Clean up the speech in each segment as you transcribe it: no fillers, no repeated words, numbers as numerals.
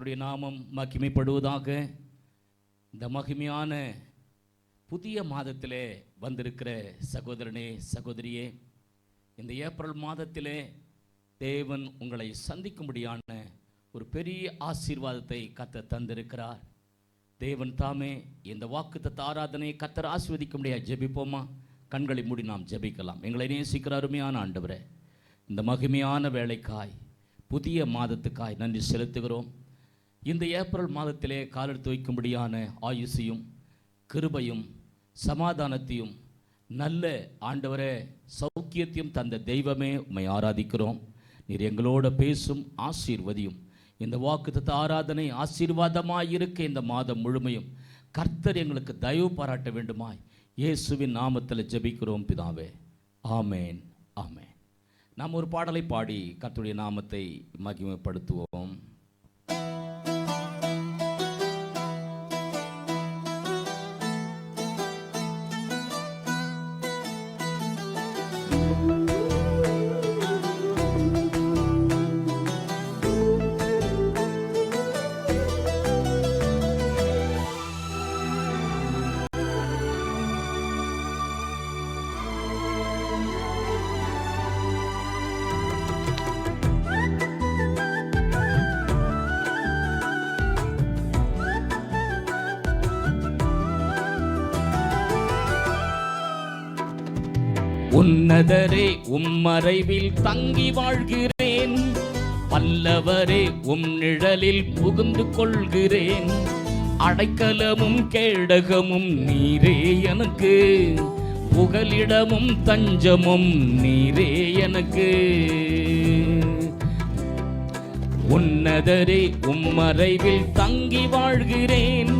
கர்த்தருடைய நாமம் மகிமைப்படுவதாக. இந்த மகிமையான புதிய மாதத்திலே வந்திருக்கிற சகோதரனே சகோதரியே, இந்த ஏப்ரல் மாதத்திலே தேவன் உங்களை சந்திக்கும்படியான ஒரு பெரிய ஆசீர்வாதத்தை கர்த்தர் தந்திருக்கிறார். தேவன் தாமே இந்த வாக்குத்தத்த ஆராதனை கர்த்தர் ஆசீர்வதிக்கும்படியாக ஜெபிப்போமா? கண்களை மூடி நாம் ஜெபிக்கலாம். எங்களை நேசிக்கிற அருமையான ஆண்டவரே, இந்த மகிமையான வேலைக்காய், புதிய மாதத்துக்காய் நன்றி செலுத்துகிறோம். இந்த ஏப்ரல் மாதத்திலே காலெடுத்து வைக்கும்படியான ஆயுசையும் கிருபையும் சமாதானத்தையும் நல்ல ஆண்டவரே சௌக்கியத்தையும் தந்த தெய்வமே உம்மை ஆராதிக்கிறோம். நீர் எங்களோட பேசும் ஆசீர்வதியும். இந்த வாக்குத்தத்த ஆராதனை ஆசீர்வாதமாய் இருக்க இந்த மாதம் முழுமையும் கர்த்தர் எங்களுக்கு தயவு பாராட்ட வேண்டுமாய் இயேசுவின் நாமத்தில் ஜெபிக்கிறோம் பிதாவே, ஆமேன் ஆமேன். நாம் ஒரு பாடலை பாடி கர்த்தருடைய நாமத்தை மகிமைப்படுத்துவோம். உன்னதரே உம்மறைவில் தங்கி வாழ்கிறேன், வல்லவரே உம் நிழலில் புகுந்து கொள்கிறேன். அடைக்கலமும் கேடகமும் நீரே எனக்கு, புகலிடமும் தஞ்சமும் நீரே எனக்கு. உன்னதரே உம்மறைவில் தங்கி வாழ்கிறேன்,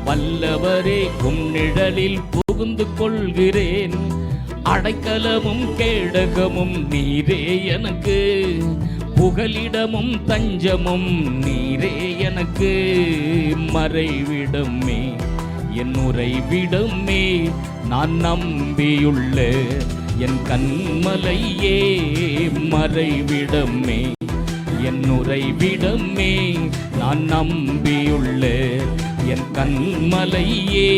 வல்லவரே உம் நிழலில் புகுந்து கொள்கிறேன். அடைக்கலமும் கேடகமும் நீரே எனக்கு, புகலிடமும் தஞ்சமும் நீரே எனக்கு. மறைவிடமே என் உறைவிடமே, நான் நம்பியுள்ள என் கண்மலையே. மறைவிடமே என் உறைவிடமே, நான் நம்பியுள்ள என் கண்மலையே.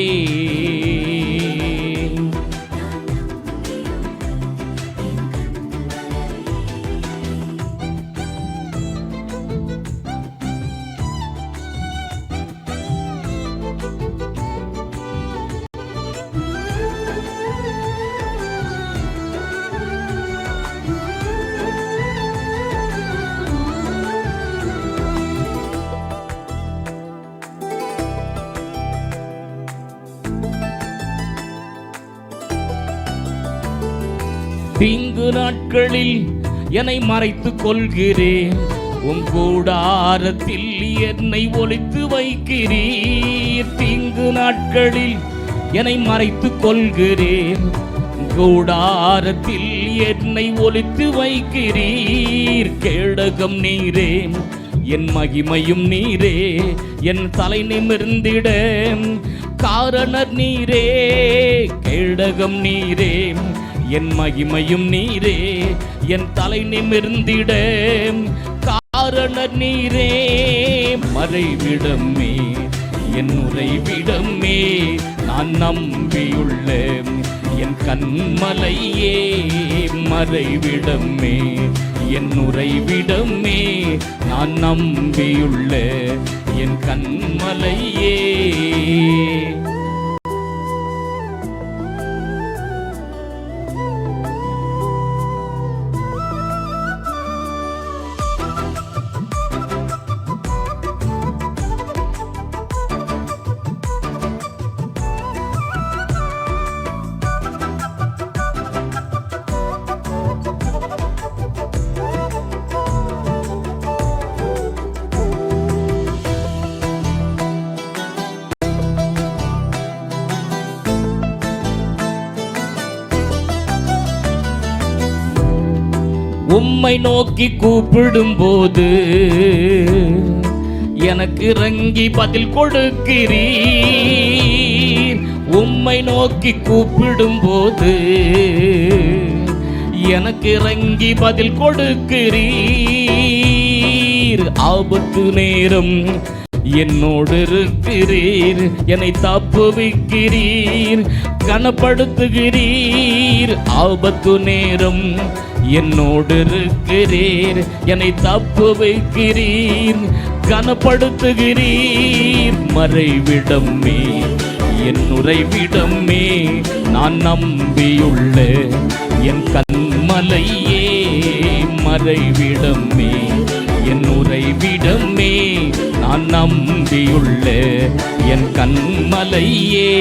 தீங்கு நாட்களில் என்னை மறைத்துக் கொள்கிறேன், உம் கூடாரத்தில் என்னை ஒளித்து வைக்கிறீர். தீங்கு நாட்களில் என்னை மறைத்துக் கொள்கிறேன், கூடாரத்தில் என்னை ஒளித்து வைக்கிறீர். கேடகம் நீரே என் மகிமையும் நீரே, என் தலை நிமிர்ந்திட காரணர் நீரே. கேடகம் நீரே என் மகிமையும் நீரே, என் தலை நிமிர்ந்திட காரணர் நீரே. மறைவிடமே என் உறைவிடமே, நான் நம்பியுள்ள என் கண்மலையே. மறைவிடமே என் உறைவிடமே, நான் நம்பியுள்ள என் கண்மலையே. உம்மை நோக்கி கூப்பிடும் போது எனக்கு இறங்கி பதில் கொடுக்கிறீர். உம்மை நோக்கி கூப்பிடும் போது எனக்கு இறங்கி பதில் கொடுக்கிறீர். ஆபத்து நேரம் என்னோடு இருக்கிறீர், என்னை தப்புவிக்கிறீர், கனப்படுத்துகிறீர். ஆபத்து நேரம் என்னோடு இருக்கிறீர், என்னை தப்புவிக்கிறீர், கனப்படுத்துகிறீர். மறைவிடமே என் உறைவிடமே, நான் நம்பியுள்ள என் கன்மலையே. மறைவிடமே என் உறைவிடமே, நான் நம்பியுள்ள என் கன்மலையே.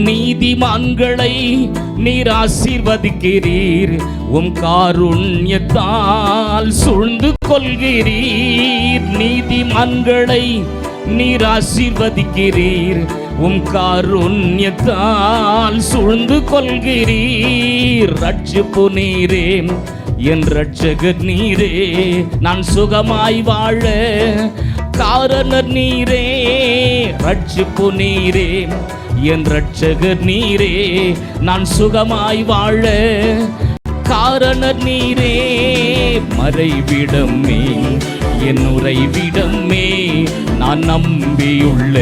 நீதிமான்களை நீர் ஆசீர்வதிக்கிறீர், உம் காருண்யத்தால் சூழ்ந்து கொள்கிறீர். நீதிமான்களை நீர் ஆசீர்வதிக்கிறீர், உம் காருண்யத்தால் சூழ்ந்து கொள்கிறீர். ரட்சிப்பு நீரே என் ரட்சகர் நீரே, நான் சுகமாய் வாழ காரணர் நீரே. ரட்சிப்பு நீரே என் ரட்சகர் நீரே, நான் சுகமாய் வாழ காரணர் நீரே. மறைவிடமே என் உறைவிடமே, நான் நம்பியுள்ள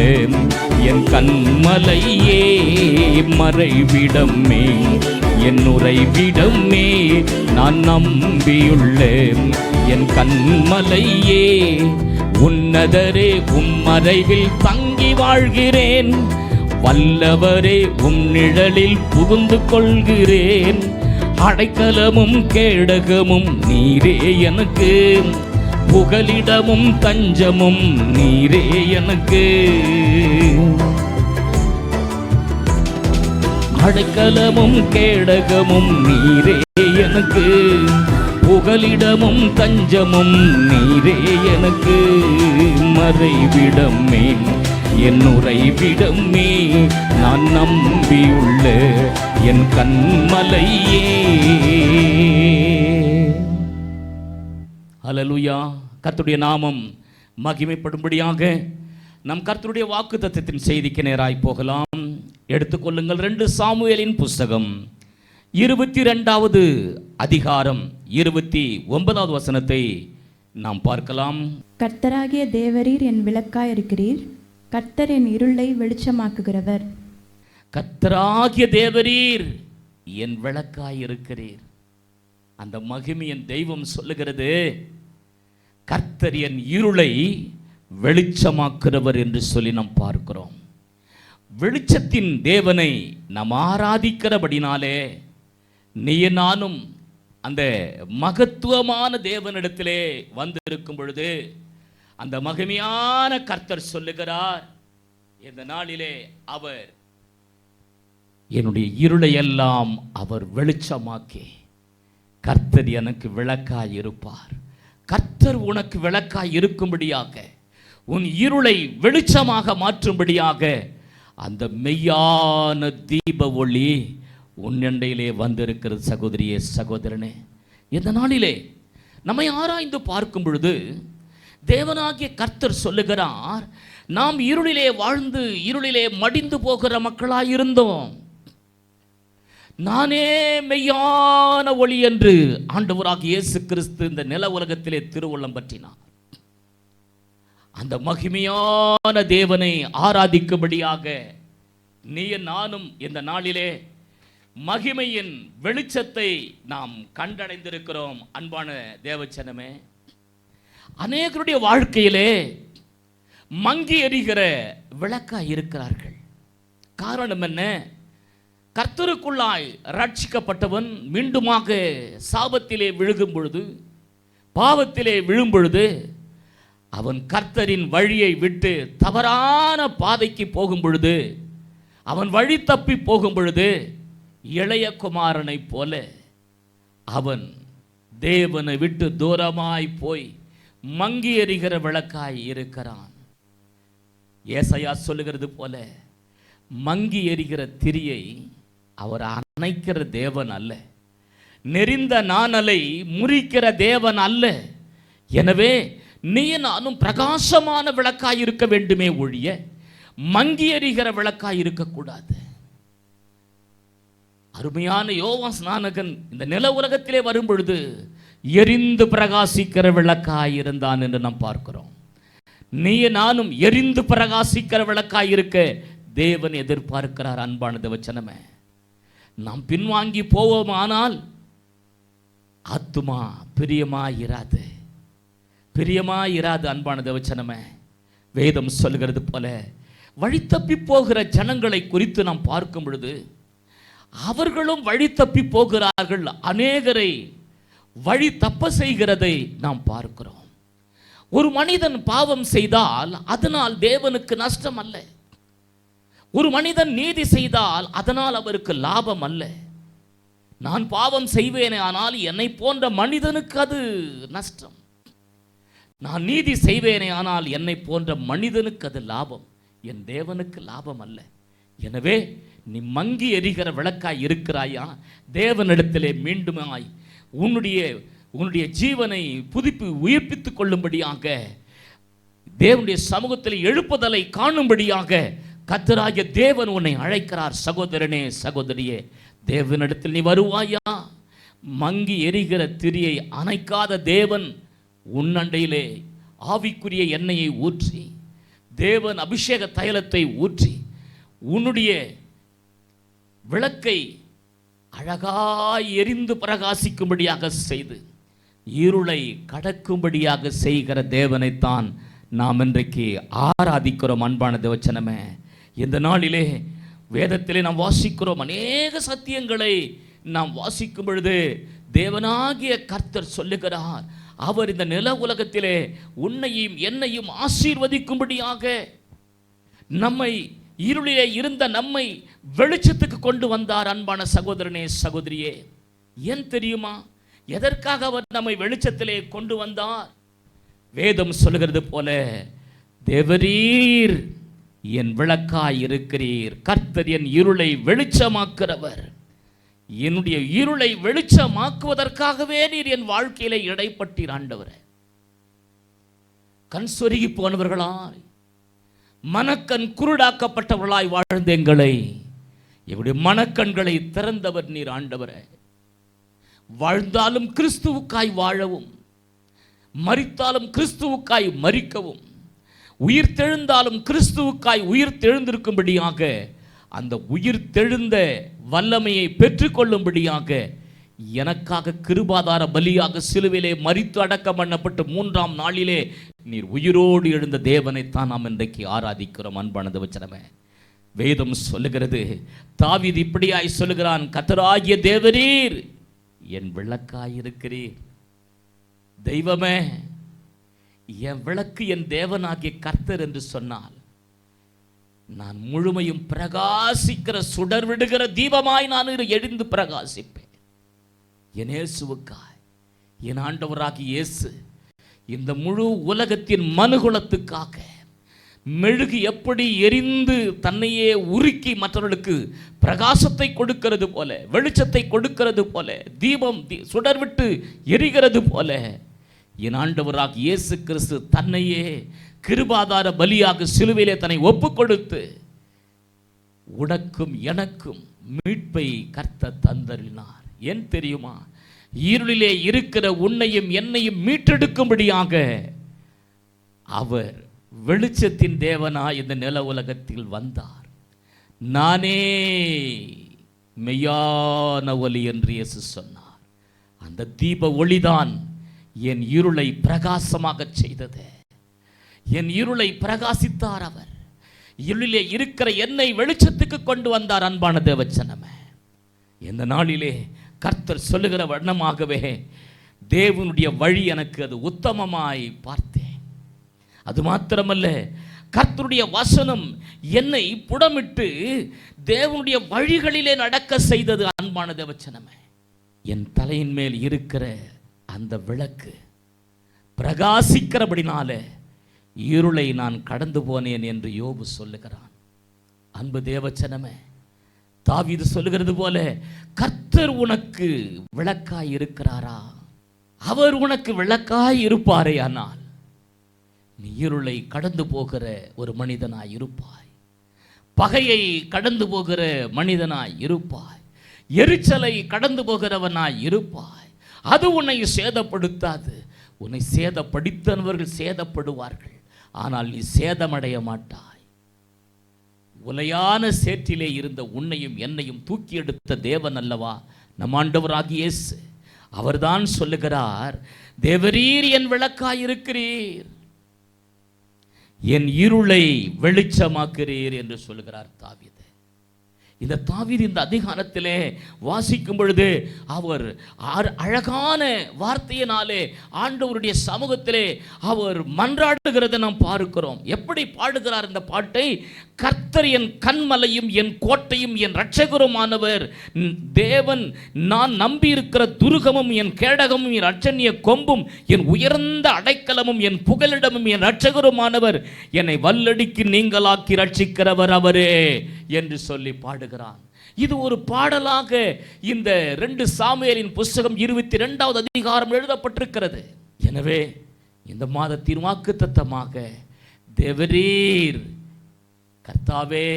என் கன்மலையே. மறைவிடமே என் உறைவிடமே, நான் நம்பியுள்ள என் கன்மலையே. உன்னதரே உம் மறைவில் தங்கி வாழ்கிறேன், வல்லவரே உம் நிழலில் புகுந்து கொள்கிறேன். அடைக்கலமும் கேடகமும் நீரே எனக்கு, புகலிடமும் தஞ்சமும் நீரே எனக்கு. அடைக்கலமும் கேடகமும் நீரே எனக்கு, புகலிடமும் தஞ்சமும் நீரே எனக்கு. மறைவிடமே என் உறைவிடமே, நான் நம்பியுள்ள என் கன்மலையே. ஹல்லேலூயா. கர்த்தருடைய நாமம் மகிமைப்படும்படியாக நம் கர்த்தருடைய வாக்குத்தத்தத்தின் செய்திக்கு நேராய் போகலாம். எடுத்துக்கொள்ளுங்கள் 2 சாமுவேலின் புஸ்தகம் 22வது அதிகாரம் 29வது வசனத்தை நாம் பார்க்கலாம். கர்த்தராகிய தேவரீர் என் விளக்காய் இருக்கிறீர், கர்த்தர் என் இருளை வெளிச்சமாக்குகிறவர். கர்த்தராகிய தேவரீர் என் விளக்காய் இருக்கிறீர். அந்த மகிமையின் தெய்வம் சொல்லுகிறது, கர்த்தர் என் இருளை வெளிச்சமாக்குகிறவர் என்று சொல்லி நாம் பார்க்கிறோம். வெளிச்சத்தின் தேவனை நாம் ஆராதிக்கிறபடினாலே நீ நானும் அந்த மகத்துவமான தேவனிடத்திலே வந்திருக்கும் பொழுது அந்த மகிமையான கர்த்தர் சொல்லுகிறார், இந்த நாளிலே அவர் என்னுடைய இருளை எல்லாம் அவர் வெளிச்சமாக்கி கர்த்தர் எனக்கு விளக்காய் இருப்பார். கர்த்தர் உனக்கு விளக்காய் இருக்கும்படியாக, உன் இருளை வெளிச்சமாக மாற்றும்படியாக அந்த மெய்யான தீப ஒளி உன்னண்டையிலே வந்திருக்கிறது. சகோதரியே, சகோதரனே, இந்த நாளிலே நம்மை ஆராய்ந்து பார்க்கும் பொழுது தேவனாகிய கர்த்தர் சொல்லுகிறார், நாம் இருளிலே வாழ்ந்து இருளிலே மடிந்து போகிற மக்களாய் இருந்தோம். நானே மெய்யான ஒளி என்று ஆண்டவராகிய இயேசு கிறிஸ்து இந்த நில உலகத்திலே திருவுள்ளம் பற்றினார். அந்த மகிமையான தேவனை ஆராதிக்கும்படியாக நீ நானும் இந்த நாளிலே மகிமையின் வெளிச்சத்தை நாம் கண்டடைந்திருக்கிறோம். அன்பான தேவச்சனமே, அநேகருடைய வாழ்க்கையிலே மங்கி எரிகிற விளக்காய் இருக்கிறார்கள். காரணம் என்ன? கர்த்தருக்குள்ளாய் ரட்சிக்கப்பட்டவன் மீண்டுமாக சாபத்திலே விழுகும் பொழுது, பாவத்திலே விழும் பொழுது, அவன் கர்த்தரின் வழியை விட்டு தவறான பாதைக்கு போகும் பொழுது, அவன் வழி தப்பி போகும் பொழுது, இளைய குமாரனை போல அவன் தேவனை விட்டு தூரமாய் போய் மங்கி எரிகிற விளக்காய் இருக்கிறான். ஏசாயா சொல்லுகிறது போல மங்கி எரிகிற திரியை அவர் அணைக்கிற தேவன் அல்ல, நெறிந்த நாணலை முறிக்கிற தேவன் அல்ல. எனவே நீ நானும் பிரகாசமான விளக்காய் இருக்க வேண்டுமே ஒழிய மங்கி எரிகிற விளக்காய் இருக்கக்கூடாது. அருமையான யோவான் ஸ்நானகன் இந்த நில உலகத்திலே வரும் பொழுது எரிந்து பிரகாசிக்கிற விளக்காய் இருந்தான் என்று நாம் பார்க்கிறோம். நீ நானும் எரிந்து பிரகாசிக்கிற விளக்காய் இருக்க தேவன் எதிர்பார்க்கிறார். அன்பான தேவச்சனமே, நாம் பின்வாங்கி போவோமானால் ஆத்துமா பிரியமாயிராது, பிரியமாயிராது. அன்பான தேவச்சனமே, வேதம் சொல்கிறது போல வழி தப்பி போகிற ஜனங்களை குறித்து நாம் பார்க்கும் பொழுது அவர்களும் வழி தப்பி போகிறார்கள். அநேகரை வழி தப்ப செய்கிறதை நாம் பார்க்கிறோம். ஒரு மனிதன் பாவம் செய்தால் அதனால் தேவனுக்கு நஷ்டம் அல்ல. ஒரு மனிதன் நீதி செய்தால் அதனால் அவருக்கு லாபம் அல்ல. நான் பாவம் செய்வேனே ஆனால் என்னை போன்ற மனிதனுக்கு அது நஷ்டம். நான் நீதி செய்வேனே ஆனால் என்னை போன்ற மனிதனுக்கு அது லாபம், என் தேவனுக்கு லாபம் அல்ல. எனவே நீ மங்கி எரிகிற விளக்காய் இருக்கிறாயா? தேவனிடத்திலே மீண்டுமாய் உன்னுடைய ஜீவனை உயிர்ப்பித்துக் கொள்ளும்படியாக, தேவனுடைய சமூகத்தில் எழுப்புதலை காணும்படியாக கர்த்தராகிய தேவன் உன்னை அழைக்கிறார். சகோதரனே, சகோதரியே, தேவனிடத்தில் நீ வருவாயா? மங்கி எரிகிற திரியை அணைக்காத தேவன் உன்னண்டையிலே ஆவிக்குரிய எண்ணெயை ஊற்றி, தேவன் அபிஷேக தைலத்தை ஊற்றி உன்னுடைய விளக்கை அழகாய் எரிந்து பிரகாசிக்கும்படியாக செய்து இருளை கடக்கும்படியாக செய்கிற தேவனைத்தான் நாம் இன்றைக்கு ஆராதிக்கிறோம். அன்பான தேவச்சனமே, இந்த நாளிலே வேதத்திலே நாம் வாசிக்கிறோம். அநேக சத்தியங்களை நாம் வாசிக்கும் பொழுது தேவனாகிய கர்த்தர் சொல்லுகிறார், அவர் இந்த நில உலகத்திலே உன்னையும் என்னையும் ஆசீர்வதிக்கும்படியாக நம்மை இருளிலே இருந்த நம்மை வெளிச்சத்துக்கு கொண்டு வந்தார். அன்பான சகோதரனே, சகோதரியே, ஏன் தெரியுமா எதற்காக அவர் நம்மை வெளிச்சத்திலே கொண்டு வந்தார்? வேதம் சொல்லுகிறது போல, தேவரீர் என் விளக்காய் இருக்கிறீர், கர்த்தர் என் இருளை வெளிச்சமாக்குறவர். என்னுடைய இருளை வெளிச்சமாக்குவதற்காகவே நீர் என் வாழ்க்கையிலே இடைப்பட்டீர். ஆண்டவரே, கண் சொருகி போனவர்களாய், மனக்கண் குருடாக்கப்பட்டவர்களாய் வாழ்ந்த எங்களுடைய மனக்கண்களை திறந்தவர் நீர். ஆண்டவரே, வாழ்ந்தாலும் கிறிஸ்துவுக்காய் வாழவும், மரித்தாலும் கிறிஸ்துவுக்காய் மரிக்கவும், உயிர் தெழுந்தாலும் கிறிஸ்துவுக்காய் உயிர் தெழுந்திருக்கும்படியாக, அந்த உயிர் தெழுந்த வல்லமையை பெற்றுக்கொள்ளும்படியாக எனக்காக கிருபாதார பலியாக சிலுவிலே மரித்து அடக்கம் பண்ணப்பட்டு 3ஆம் நாளிலே நீர் உயிரோடு எழுந்த தேவனைத்தான் நாம் இன்றைக்கு ஆராதிக்கிறோம். அன்பான தேவச்சனமே, வேதம் சொல்லுகிறது, தாவீது இப்படியாய் சொல்லுகிறான், கர்த்தராகிய தேவரீர் என் விளக்காயிருக்கிறீர். தெய்வமே, என் விளக்கு என் தேவனாகிய கர்த்தர் என்று சொன்னால், நான் முழுமையும் பிரகாசிக்கிற சுடர் விடுகிற தீபமாய் நான் எழுந்து பிரகாசிப்பேன். என் இயேசுவுக்காய், என் ஆண்டவராகிய இயேசு இந்த முழு உலகத்தின் மனுகுலத்துக்காக மெழுகு எப்படி எரிந்து தன்னையே உருக்கி மற்றவர்களுக்கு பிரகாசத்தை கொடுக்கிறது போல, வெளிச்சத்தை கொடுக்கிறது போல, தீபம் சுடர் விட்டு எரிகிறது போல, என் ஆண்டவராகிய இயேசு கிறிஸ்து தன்னையே கிருபாதார பலியாக சிலுவையிலே தன்னை ஒப்பு கொடுத்து உனக்கும் எனக்கும் மீட்பை கர்த்தர் தந்தருளினார். ஏன் தெரியுமா? இருளிலே இருக்கிற உன்னையும் என்னையும் மீட்டெடுக்கும்படியாக அவர் வெளிச்சத்தின் தேவனாய் இந்த நில உலகத்தில் வந்தார். நானே மெய்யான ஒளி என்று இயேசு சொன்னார். அந்த தீப ஒளிதான் என் இருளை பிரகாசமாக செய்தது. என் இருளை பிரகாசித்தார் அவர். இருளிலே இருக்கிற என்னை வெளிச்சத்துக்கு கொண்டு வந்தார். அன்பான தேவச்சனமே, இந்த நாளிலே கர்த்தர் சொல்லுகிற வண்ணமாகவே தேவனுடைய வழி எனக்கு அது உத்தமமாய் பார்த்தேன். அது மாத்திரமல்ல, கர்த்தருடைய வசனம் என்னை புடமிட்டு தேவனுடைய வழிகளிலே நடக்க செய்தது. அன்பான தேவச்சனமே, என் தலையின் மேல் இருக்கிற அந்த விளக்கு பிரகாசிக்கிறபடினாலே இருளை நான் கடந்து போனேன் என்று யோபு சொல்லுகிறான். அன்பு தேவச்சனமே, தாவீது சொல்லுகிறது போல கர்த்தர் உனக்கு விளக்காய் இருக்கிறாரா? அவர் உனக்கு விளக்காய் இருப்பாரே, ஆனால் நீ இருளை கடந்து போகிற ஒரு மனிதனாய் இருப்பாய். பகையை கடந்து போகிற மனிதனாய் இருப்பாய். எரிச்சலை கடந்து போகிறவனாய் இருப்பாய். அது உன்னை சேதப்படுத்தாது. உன்னை சேதப்படுத்தவர்கள் சேதப்படுவார்கள், ஆனால் நீ சேதமடைய மாட்டாய். உலையான சேற்றிலே இருந்த உன்னையும் என்னையும் தூக்கி எடுத்த தேவன் அல்லவா நம் ஆண்டவராகிய இயேசு. அவர்தான் சொல்லுகிறார், தேவரீர் என் விளக்காயிருக்கிறீர், என் இருளை வெளிச்சமாக்கிறீர் என்று சொல்லுகிறார் தாவீது. இந்த தாவீது இந்த அதிகாரத்திலே வாசிக்கும் பொழுது அவர் அழகான வார்த்தையினாலே ஆண்டவருடைய சமூகத்திலே அவர் மன்றாடுகிறதை நாம் பார்க்கிறோம். எப்படி பாடுகிறார் இந்த பாட்டை? கர்த்தர் என் கண்மலையும் என் கோட்டையும் என் இரட்சகருமானவர், தேவன் நான் நம்பியிருக்கிற துருகமும் என் கேடகமும் என் இரட்சணிய கொம்பும் என் உயர்ந்த அடைக்கலமும் என் புகலிடமும் என் இரட்சகருமானவர், என்னை வல்லடிக்கு நீங்களாக்கி ரட்சிக்கிறவர் அவரே என்று சொல்லி பாடுகிறான். இது ஒரு பாடலாக இந்த 2 சாமுவேலின் புஸ்தகம் 22வது அதிகாரம் எழுதப்பட்டிருக்கிறது. எனவே இந்த மாதத்தின் வாக்குத்தத்தமாக, தேவரீர் கர்த்தாவே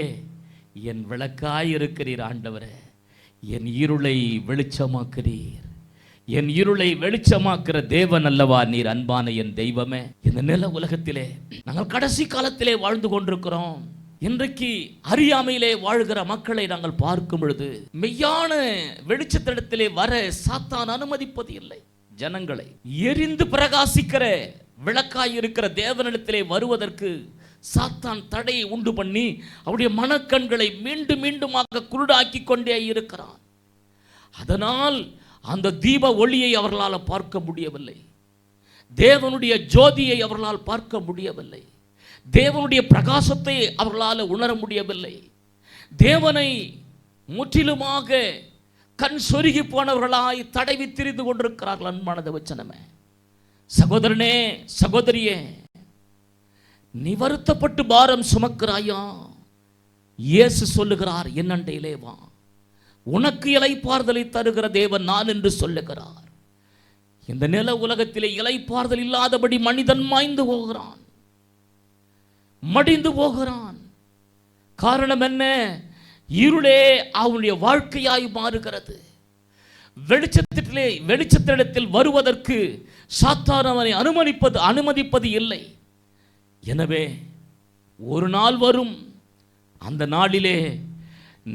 என் விளக்காய் இருக்கிறீர், ஆண்டவரே என் இருளை வெளிச்சமாக்கிறீர். என் இருளை வெளிச்சமாக்குற தேவன் அல்லவா நீர், அன்பான என் தெய்வமே. இந்த நில உலகத்திலே நாங்கள் கடைசி காலத்திலே வாழ்ந்து கொண்டிருக்கிறோம். இன்றைக்கு அறியாமையிலே வாழ்கிற மக்களை நாங்கள் பார்க்கும் பொழுது மெய்யான வெளிச்சத்திடத்திலே வர சாத்தான் அனுமதிப்பது இல்லை. ஜனங்களை எரிந்து பிரகாசிக்கிற விளக்காய் இருக்கிற தேவனிடத்திலே வருவதற்கு சாத்தான் தடையை உண்டு பண்ணி அவருடைய மனக்கண்களை மீண்டும் மீண்டுமாக குருடாக்கி கொண்டே இருக்கிறான். அதனால் அந்த தீப ஒளியை அவர்களால் பார்க்க முடியவில்லை. தேவனுடைய ஜோதியை அவர்களால் பார்க்க முடியவில்லை. தேவனுடைய பிரகாசத்தை அவர்களால் உணர முடியவில்லை. தேவனை முற்றிலுமாக கண் சொருகி போனவர்களாய் தடவி திரிந்து கொண்டிருக்கிறார்கள். அன்பான தேவச்சனமே, சகோதரனே சகோதரியே, நீ வருத்தப்பட்டு பாரம் சுமக்கிறாயா? இயேசு சொல்லுகிறார், என் அண்டையிலே வா, உனக்கு இளைப்பாறுதலை தருகிற தேவன் நான் என்று சொல்லுகிறார். இந்த நில உலகத்திலே இளைப்பாறுதல் இல்லாதபடி மனிதன் மாய்ந்து போகிறான், மடிந்து போகிறான். காரணம் என்ன? இருளே அவனுடைய வாழ்க்கையாய் மாறுகிறது. வெளிச்சத்திடத்தில் வருவதற்கு சாத்தான் அவனை அனுமதிப்பது இல்லை. எனவே ஒரு நாள் வரும், அந்த நாளிலே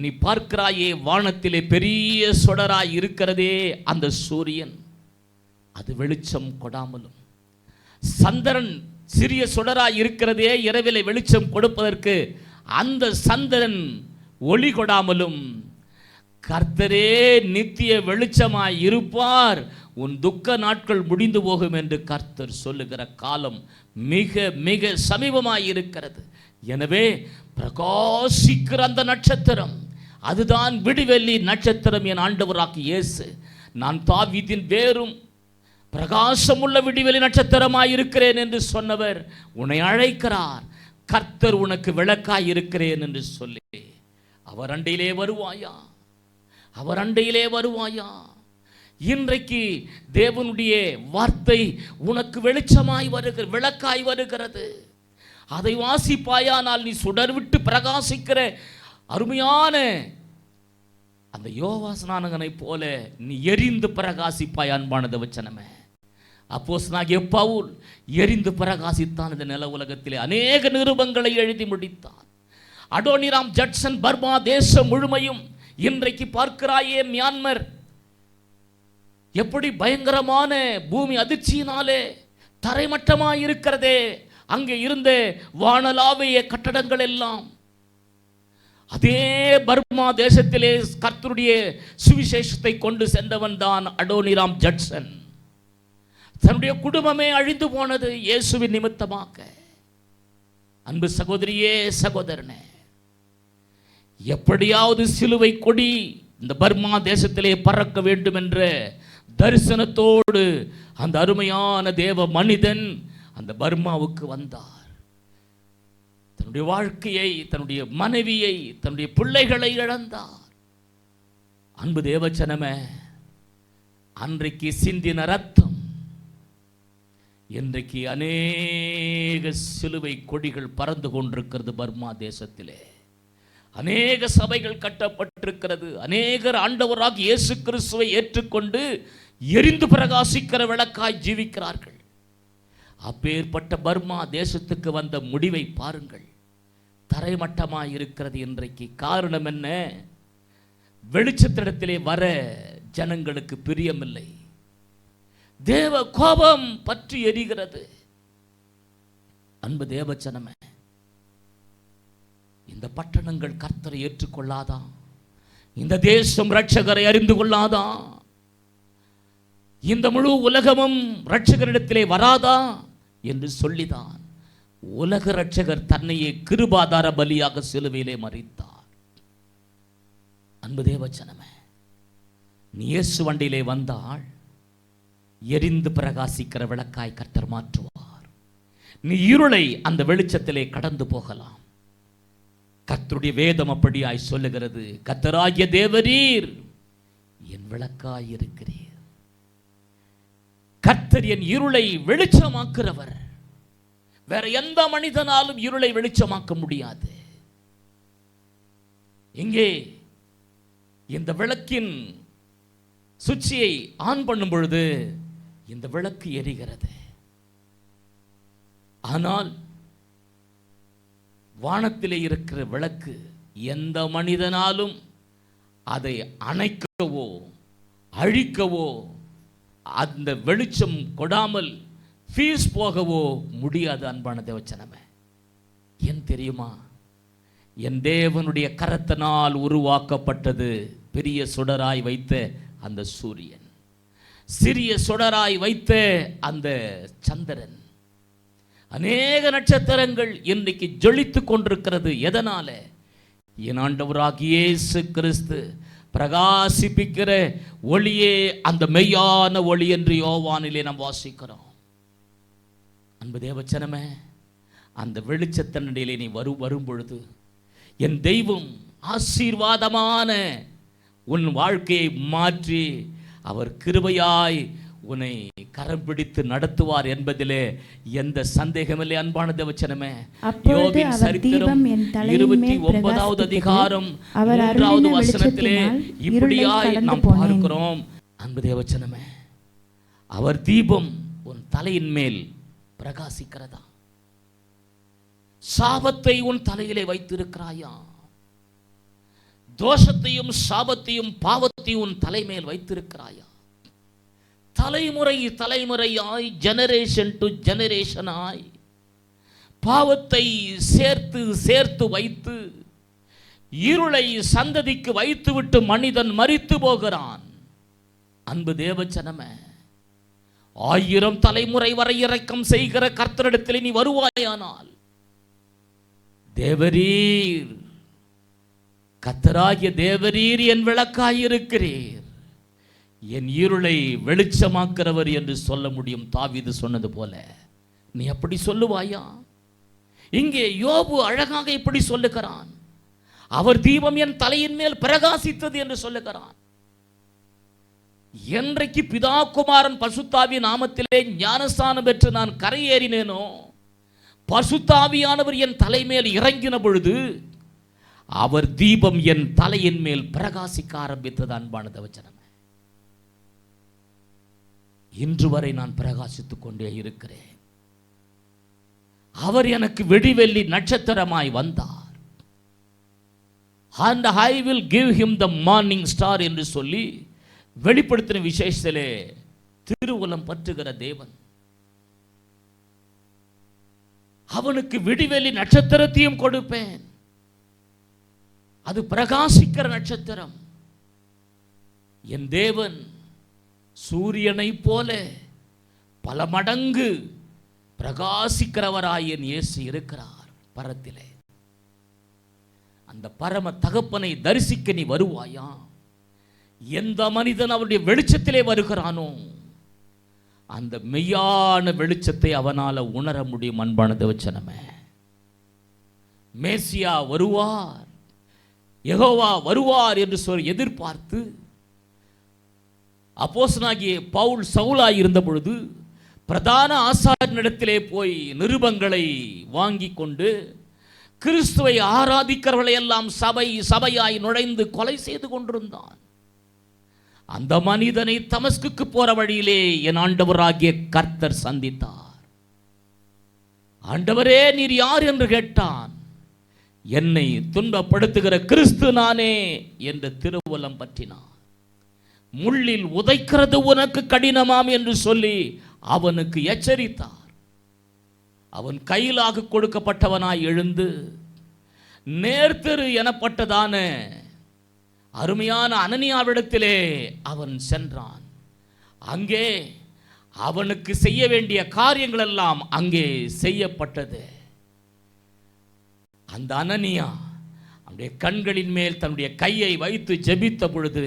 நீ பார்க்கிறாயே, வானத்திலே பெரிய சுடராய் இருக்கிறதே அந்த சூரியன், அது வெளிச்சம் கொடாமலும், சந்திரன் சிறிய சுடராய் இருக்கிறதே இரவிலே வெளிச்சம் கொடுப்பதற்கு, அந்த சந்திரன் ஒளி கொடாமலும் கர்த்தரே நித்திய வெளிச்சமாய் இருப்பார், உன் துக்க நாட்கள் முடிந்து போகும் என்று கர்த்தர் சொல்லுகிற காலம் மிக மிக சமீபமாய் இருக்கிறது. எனவே பிரகாசிக்கிற அந்த நட்சத்திரம், அதுதான் விடிவெள்ளி நட்சத்திரம். என் ஆண்டவராகிய இயேசு, நான் தாவீதின் வேரும் பிரகாசமுள்ள விடிவெளி நட்சத்திரமாய் இருக்கிறேன் என்று சொன்னவர் உன்னை அழைக்கிறார். கர்த்தர் உனக்கு விளக்காய் இருக்கிறேன் என்று சொல்லி அவர் அண்டையிலே வருவாயா? அவர் அண்டையிலே வருவாயா? இன்றைக்கு தேவனுடைய வார்த்தை உனக்கு வெளிச்சமாய் விளக்காய் வருகிறது. அதை வாசிப்பாயானால் நீ சுடர்விட்டு பிரகாசிக்கிற அருமையான அந்த யோவாஸ்நானகனை போல நீ எரிந்து பிரகாசிப்பாய். அன்பானது வச்சனமே, அப்போஸ்தலனாகிய பவுல் எரிந்து பிரகாசித்தான். இந்த நில உலகத்திலே அநேக நிருபங்களை எழுதி முடித்தான். அடோனிராம் ஜட்சன் பர்மா தேசம் முழுமையும் இன்றைக்கு பார்க்கிறாயே, மியான்மர் எப்படி பயங்கரமான பூமி அதிர்ச்சியினாலே தரைமட்டமாய் இருக்கிறதே, அங்கே இருந்த வானளாவிய கட்டடங்கள் எல்லாம் அதே பர்மா தேசத்திலே கர்த்தருடைய சுவிசேஷத்தை கொண்டு சென்றவன் தான் அடோனிராம் ஜட்சன். தன்னுடைய குடும்பமே அழிந்து போனது இயேசுவின் நிமித்தமாக. அன்பு சகோதரியே சகோதரனே, எப்படியாவது சிலுவை கொடி இந்த பர்மா தேசத்திலே பறக்க வேண்டும் என்ற தரிசனத்தோடு அந்த அருமையான தேவ மனிதன் அந்த பர்மாவுக்கு வந்தார். தன்னுடைய வாழ்க்கையை, தன்னுடைய மனைவியை, தன்னுடைய பிள்ளைகளை இழந்தார். அன்பு தேவச்சனமே, அன்றைக்கு சிந்தின ரத்தம் இன்றைக்கு அநேக சிலுவை கொடிகள் பறந்து கொண்டிருக்கிறது. பர்மா தேசத்திலே அநேக சபைகள் கட்டப்பட்டிருக்கிறது. அநேகர் ஆண்டவராக இயேசு கிறிஸ்துவை ஏற்றுக்கொண்டு எரிந்து பிரகாசிக்கிற விளக்காய் ஜீவிக்கிறார்கள். அப்பேற்பட்ட பர்மா தேசத்துக்கு வந்த முடிவை பாருங்கள். தரைமட்டமாய் இருக்கிறது இன்றைக்கு. காரணம் என்ன? வெளிச்சத்திடத்திலே வர ஜனங்களுக்கு பிரியமில்லை. தேவ கோபம் பற்றி எரிகிறது. அன்பு தேவச்சனமே, இந்த பட்டணங்கள் கர்த்தரை ஏற்றுக்கொள்ளாதா? இந்த தேசம் இரட்சகரை அறிந்து கொள்ளாதா? இந்த முழு உலகமும் இரட்சகரிடத்திலே வராதா என்று சொல்லிதான் உலக இரட்சகர் தன்னையே கிருபாதார பலியாக சிலுவையிலே மரித்தார். அன்பு தேவச்சனமே, நீ இயேசு வண்டியிலே வந்தால் எரிந்து பிரகாசிக்கிற விளக்காய் கர்த்தர் மாற்றுவார். நீ இருளை அந்த வெளிச்சத்திலே கடந்து போகலாம். கர்த்தருடைய வேதம் அப்படியாய் சொல்லுகிறது. கர்த்தராகிய தேவரீர் என் விளக்காய் இருக்கிறீர். கர்த்தர் என் இருளை வெளிச்சமாக்குறவர். வேற எந்த மனிதனாலும் இருளை வெளிச்சமாக்க முடியாது. இங்கே இந்த விளக்கின் சுவிட்சை ஆன் பண்ணும் பொழுது இந்த விளக்கு எரிகிறது. ஆனால் வானத்திலே இருக்கிற விளக்கு எந்த மனிதனாலும் அதை அணைக்கவோ அழிக்கவோ, அந்த வெளிச்சம் கொடாமல் ஃபீஸ் போகவோ முடியாது. அன்பான தேவச்சனமே, ஏன் தெரியுமா? என் தேவனுடைய கரத்தினால் உருவாக்கப்பட்டது பெரிய சுடராய் வைத்த அந்த சூரியன், சிறிய சுடராய் வைத்த அந்த சந்திரன், அநேக நட்சத்திரங்கள் இன்றைக்கு ஜொலித்துக் கொண்டிருக்கிறது. எதனால? என் ஆண்டவராகிய இயேசு கிறிஸ்து பிரகாசிப்பிக்கிற ஒளியே அந்த மெய்யான ஒளி என்று யோவானிலே நாம் வாசிக்கிறோம். அன்பு தேவச்சனமே, அந்த வெளிச்சத்தினிலே நீ வரும் பொழுது என் தெய்வம் ஆசீர்வாதமான உன் வாழ்க்கையை மாற்றி அவர் கிருபையாய் உன்னை கரம் பிடித்து நடத்துவார் என்பதிலே எந்த சந்தேகமில்லை. அன்பான தேவச்சனமே, யோபின் சரித்திரம் 29வது அதிகாரம் 3வது வசனத்திலே இப்படியாய் நாம் பார்க்கிறோம். அன்பு தேவச்சனமே, அவர் தீபம் உன் தலையின் மேல் பிரகாசிக்கிறதா? சாபத்தை உன் தலையிலே வைத்திருக்கிறாயா? தோஷத்தையும் சாபத்தையும் பாவத்தையும் உன் தலைமேல் வைத்திருக்கிறாயா? தலைமுறை தலைமுறையாய், ஜெனரேஷன் டு ஜெனரேஷனாய் பாவத்தை சேர்த்து சேர்த்து வைத்து இருளை சந்ததிக்கு வைத்துவிட்டு மனிதன் மரித்து போகிறான். அன்பு தேவச்சனமே, 1000 தலைமுறை வரை இரக்கம் செய்கிற கர்த்தரிடத்தில் நீ வருவாயானால், தேவரீர் கர்த்தராகிய தேவரீர் என் விளக்காயிருக்கிறீர், என் இருளை வெளிச்சமாக்கிறவர் என்று சொல்ல முடியும். தாவீது சொன்னது போல நீ அப்படி சொல்லுவாயா? இங்கே யோபு அழகாக இப்படி சொல்லுகிறான். அவர் தீபம் என் தலையின் மேல் பிரகாசித்தது என்று சொல்லுகிறான். என்றைக்கு பிதா குமாரன் பசுத்தாவி நாமத்திலே ஞானஸ்தானம் பெற்று நான் கரையேறினேனோ, பசுத்தாவியானவர் என் தலைமேல் இறங்கின பொழுது அவர் தீபம் என் தலையின் மேல் பிரகாசிக்க ஆரம்பித்தது. அன்பான தேவச்சனமே, இன்று வரை நான் பிரகாசித்துக் கொண்டே இருக்கிறேன். அவர் எனக்கு வெடிவெள்ளி நட்சத்திரமாய் வந்தார். and I will give him the morning star என்று சொல்லி வெளிப்படுத்தின விசேஷத்திலே திருவுளம் பற்றுகிற தேவன் அவனுக்கு விடிவெளி நட்சத்திரத்தையும் கொடுப்பேன். அது பிரகாசிக்கிற நட்சத்திரம். என் தேவன் சூரியனை போல பல மடங்கு பிரகாசிக்கிறவராய் என் இயேசு இருக்கிறார் பரத்திலே. அந்த பரம தகப்பனை தரிசிக்க நீ வருவாயா? எந்த மனிதன் அவருடைய வெளிச்சத்திலே வருகிறானோ அந்த மெய்யான வெளிச்சத்தை அவனால உணர முடியும். அன்பான தேவச்சனமே, மேசியா வருவார், யெகோவா வருவார் என்று சொல்லி எதிர்பார்த்து அப்போஸ்தலனாகிய பவுல் சவுலாய் இருந்த பொழுது பிரதான ஆசாரியனிடத்திலே போய் நிருபங்களை வாங்கி கொண்டு கிறிஸ்துவை ஆராதிக்கிறவர்களை எல்லாம் சபையாய் நுழைந்து கொலை செய்து கொண்டிருந்தான். அந்த மனிதனை தமஸ்குக்கு போற வழியிலே என் ஆண்டவராகிய கர்த்தர் சந்தித்தார். ஆண்டவரே, நீர் யார் என்று கேட்டான். என்னை துன்பப்படுத்துகிற கிறிஸ்து நானே என்று திருவுளம் பற்றினான். முள்ளில் உதைக்கிறது உனக்கு கடினமாம் என்று சொல்லி அவனுக்கு எச்சரித்தார். அவன் கையிலாக கொடுக்கப்பட்டவனாய் எழுந்து நேர்த்தெரு எனப்பட்டதான அருமையான அனனியாவிடத்திலே அவன் சென்றான். அங்கே அவனுக்கு செய்ய வேண்டிய காரியங்கள் எல்லாம் அங்கே செய்யப்பட்டது. அந்த அனனியா அவனுடைய கண்களின் மேல் தன்னுடைய கையை வைத்து ஜெபித்த பொழுது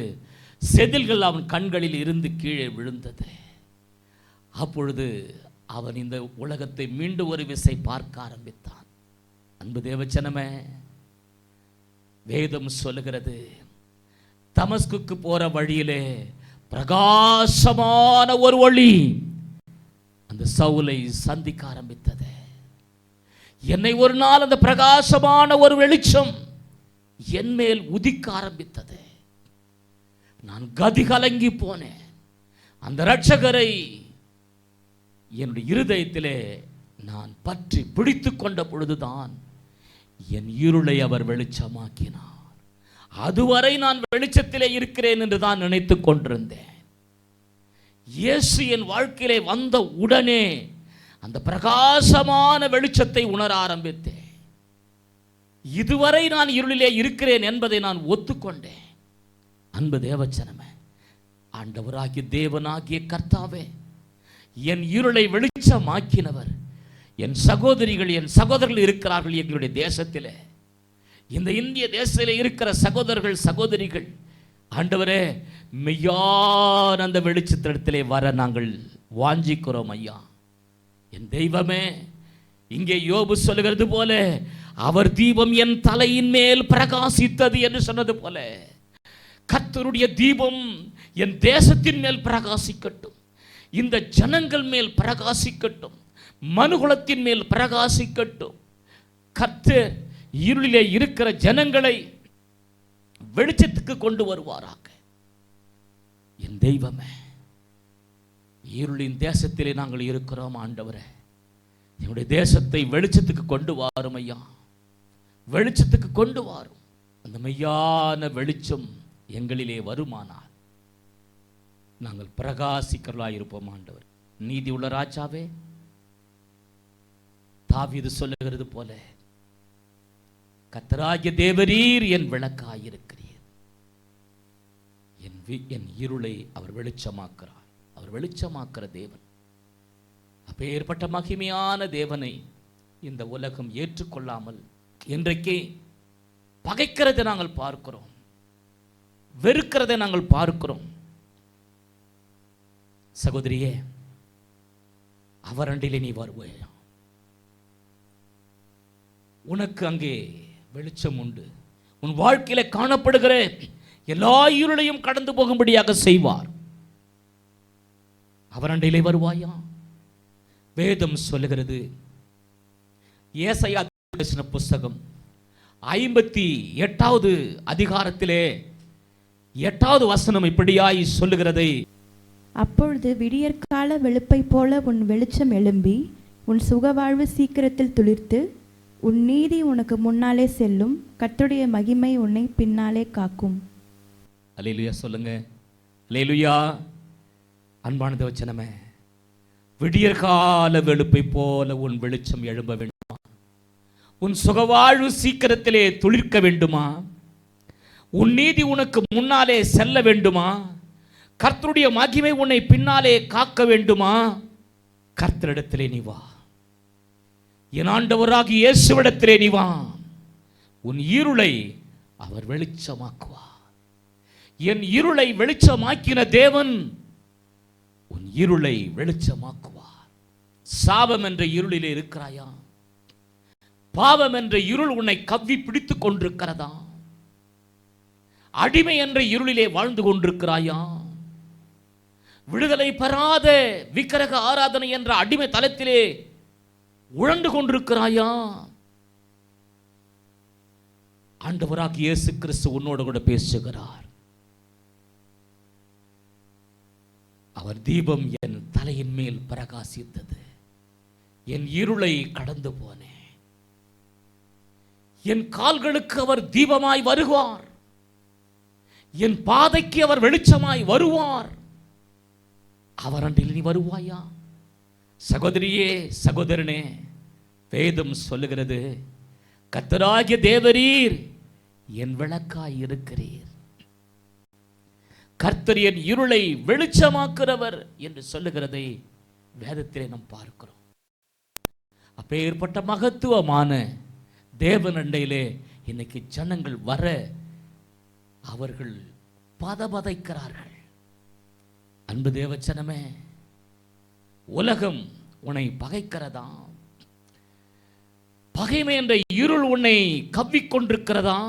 செதில்கள் அவன் கண்களில் இருந்து கீழே விழுந்தது. அப்பொழுது அவன் இந்த உலகத்தை மீண்டும் ஒரு விசை பார்க்க ஆரம்பித்தான். அன்பு தேவச்சனமே, வேதம் சொல்லுகிறது, தமஸ்குக்கு போற வழியிலே பிரகாசமான ஒரு ஒளி அந்த சவுலை சந்திக்க ஆரம்பித்தது. என்னை ஒரு நாள் அந்த பிரகாசமான ஒரு வெளிச்சம் என் மேல் உதிக்க ஆரம்பித்தது. நான் கதி கலங்கி போனேன். அந்த இரட்சகரை என்னுடைய இருதயத்திலே நான் பற்றி பிடித்து கொண்ட பொழுதுதான் என் இருளை அவர் வெளிச்சமாக்கினார். அதுவரை நான் வெளிச்சத்திலே இருக்கிறேன் என்று தான் நினைத்து கொண்டிருந்தேன். இயேசு என் வாழ்க்கையிலே வந்த உடனே அந்த பிரகாசமான வெளிச்சத்தை உணர ஆரம்பித்தேன். இதுவரை நான் இருளிலே இருக்கிறேன் என்பதை நான் ஒத்துக்கொண்டேன். அன்பு தேவச்சனமே, ஆண்டவராகிய தேவனாகிய கர்த்தாவே, என் இருளை வெளிச்சமாக்கினவர். என் சகோதரிகள், என் சகோதரர்கள் இருக்கிறார்கள் எங்களுடைய தேசத்திலே, இந்த இந்திய தேசத்தில் இருக்கிற சகோதரர்கள் சகோதரிகள். ஆண்டவரே, மெய்யான அந்த வெளிச்சத்திடத்திலே வர நாங்கள் வாஞ்சிக்கிறோம் ஐயா. என் தெய்வமே, இங்கே யோபு சொல்லுகிறது போல, அவர் தீபம் என் தலையின் மேல் பிரகாசித்தது என்று சொன்னது போல, கர்த்தருடைய தீபம் என் தேசத்தின் மேல் பிரகாசிக்கட்டும், இந்த ஜனங்கள் மேல் பிரகாசிக்கட்டும், மனுகுலத்தின் மேல் பிரகாசிக்கட்டும். கர்த்தர் இருளிலே இருக்கிற ஜனங்களை வெளிச்சத்துக்கு கொண்டு வருவாராக. என் தெய்வமே, இருளின் தேசத்திலே நாங்கள் இருக்கிறோம். ஆண்டவரே, என்னுடைய தேசத்தை வெளிச்சத்துக்கு கொண்டு வாரும் ஐயா, வெளிச்சத்துக்கு கொண்டு வாரும். அந்த மெய்யான வெளிச்சம் எங்களிலே வருமானால் நாங்கள் பிரகாசிக்கிறவர்களாய் இருப்போம். ஆண்டவர், நீதி உள்ள ராஜாவே, தாவீது சொல்லுகிறது போல, கர்த்தராகிய தேவரீர் என் விளக்காயிருக்கிறீர். என் இருளை அவர் வெளிச்சமாக்குறார். அவர் வெளிச்சமாக்குற தேவன். அப்பேற்பட்ட மகிமையான தேவனை இந்த உலகம் ஏற்றுக்கொள்ளாமல் இன்றைக்கு பகைக்கிறதை நாங்கள் பார்க்கிறோம், வெறுக்கிறதை நாங்கள் பார்க்கிறோம். சகோதரியே, அவரண்டிலே நீ வருவே, உனக்கு அங்கே வெளிச்சம் உண்டு. உன் வாழ்க்கையில காணப்படுகிற எல்லா இருளையும் கடந்து போகும்படியாக செய்வார். அவரண்டிலே வருவாயா? வேதம் சொல்லுகிறது, ஏசாயா புஸ்தகம் 58வது அதிகாரத்திலே 8வது வசனம் இப்படியாய் சொல்லுகிறதை, அப்பொழுது விடியற்கால வெளுப்பை போல உன் வெளிச்சம் எழும்பி உன் சுகவாழ்வு சீக்கிரத்தில் துளிர்த்து உன் நீதி உனக்கு முன்னாலே செல்லும், கர்த்தருடைய மகிமை உன்னை பின்னாலே காக்கும். அல்லேலூயா சொல்லுங்க. அல்லேலூயா. அன்பான தேவச்சனமே, விடியற்கால வெளுப்பை போல உன் வெளிச்சம் எழும்ப வேண்டுமா? உன் சுகவாழ்வு சீக்கிரத்திலே துளிர்க்க வேண்டுமா? உன் நீதி உனக்கு முன்னாலே செல்ல வேண்டுமா? கர்த்தருடைய மகிமை உன்னை பின்னாலே காக்க வேண்டுமா? கர்த்தரிடத்திலே நீ வா. என் ஆண்டவராகிய இயேசுவிடத்திலே நீ வா. உன் இருளை அவர் வெளிச்சமாக்குவார். என் இருளை வெளிச்சமாக்கின தேவன் உன் இருளை வெளிச்சமாக்குவார். சாபம் என்ற இருளிலே இருக்கிறாயா? பாவம் என்ற இருள் உன்னை கவ்வி பிடித்துக் கொண்டிருக்கிறதா? அடிமை என்ற இருளிலே வாழ்ந்து கொண்டிருக்கிறாயா? விடுதலை பெறாத விக்கிரக ஆராதனை என்ற அடிமை தலத்திலே உழண்டு கொண்டிருக்கிறாயா? ஆண்டவராகிய இயேசு கிறிஸ்து உன்னோடு கூட பேசுகிறார். அவர் தீபம் என் தலையின் மேல் பிரகாசித்தது, என் இருளை கடந்து போனேன். என் கால்களுக்கு அவர் தீபமாய் வருவார், என் பாதைக்கு அவர் வெளிச்சமாய் வருவார். அவர் அன்றில் நீ வருவாயா? சகோதரியே, சகோதரனே, வேதம் சொல்லுகிறது, கர்த்தராகிய தேவரீர் என் விளக்காய் இருக்கிறீர். கர்த்தர் என் இருளை வெளிச்சமாக்குறவர் என்று சொல்லுகிறதை வேதத்திலே நாம் பார்க்கிறோம். அப்பேற்பட்ட மகத்துவமான தேவன் அண்டையிலே இன்னைக்கு ஜனங்கள் வர அவர்கள் பதபதைக்கிறார்கள். அன்பு தேவச்சனமே, உலகம் உன்னை பகைக்கிறதா? பகைமை என்ற இருள் உன்னை கவ்விக்கொண்டிருக்கிறதா?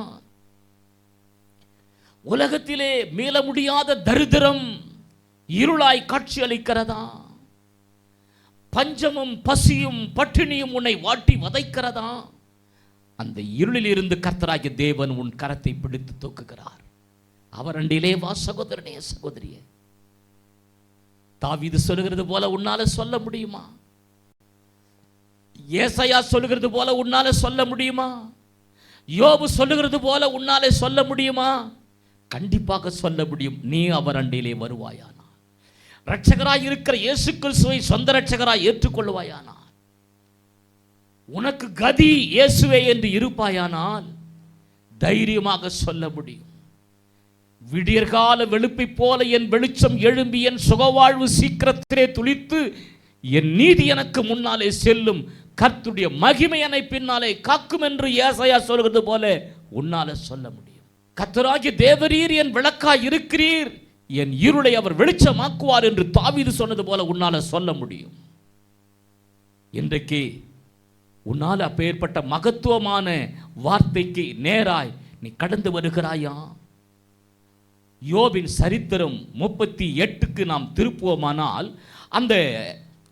உலகத்திலே மீள முடியாத தரித்திரம் இருளாய் காட்சி அளிக்கிறதா? பஞ்சமும் பசியும் பட்டினியும் உன்னை வாட்டி வதைக்கிறதா? அந்த இருளில் இருந்து கர்த்தராகிய தேவன் உன் கரத்தை பிடித்து தூக்குகிறார். அவர் அண்டிலே வா சகோதரனே, சகோதரியே. தாவீது சொல்லுகிறது போல உன்னால சொல்ல முடியுமா? ஏசாயா சொல்லுகிறது போல உன்னால சொல்ல முடியுமா? யோபு சொல்லுகிறது போல உன்னாலே சொல்ல முடியுமா? கண்டிப்பாக சொல்ல முடியும். நீ அவர் அண்டிலே வருவாயானா, இரட்சகராய் இருக்கிற இயேசு கிறிஸ்துவை சொந்த இரட்சகராய் ஏற்றுக்கொள்வாயானா, உனக்கு கதி இயேசுவே என்று இருப்பாயானால் தைரியமாக சொல்ல முடியும். விடியற்கால வெளுப்பை போல என் வெளிச்சம் எழும்பி என் சுகவாழ்வு சீக்கிரத்திலே துளித்து என் நீதி எனக்கு முன்னாலே செல்லும், கர்த்தருடைய மகிமை என்னை பின்னாலே காக்கும் என்று ஏசாயா சொல்கிறது போல உன்னால சொல்ல முடியும். கர்த்தராகிய தேவரீர் என் விளக்காய் இருக்கிறீர், என் இருளை அவர் வெளிச்சமாக்குவார் என்று தாவீது சொன்னது போல உன்னால சொல்ல முடியும். இன்றைக்கு உன்னால் அப்பேற்பட்ட மகத்துவமான வார்த்தைக்கு நேராய் நீ கடந்து வருகிறாயா? யோபின் சரித்திரம் 38க்கு நாம் திருப்புவோமானால்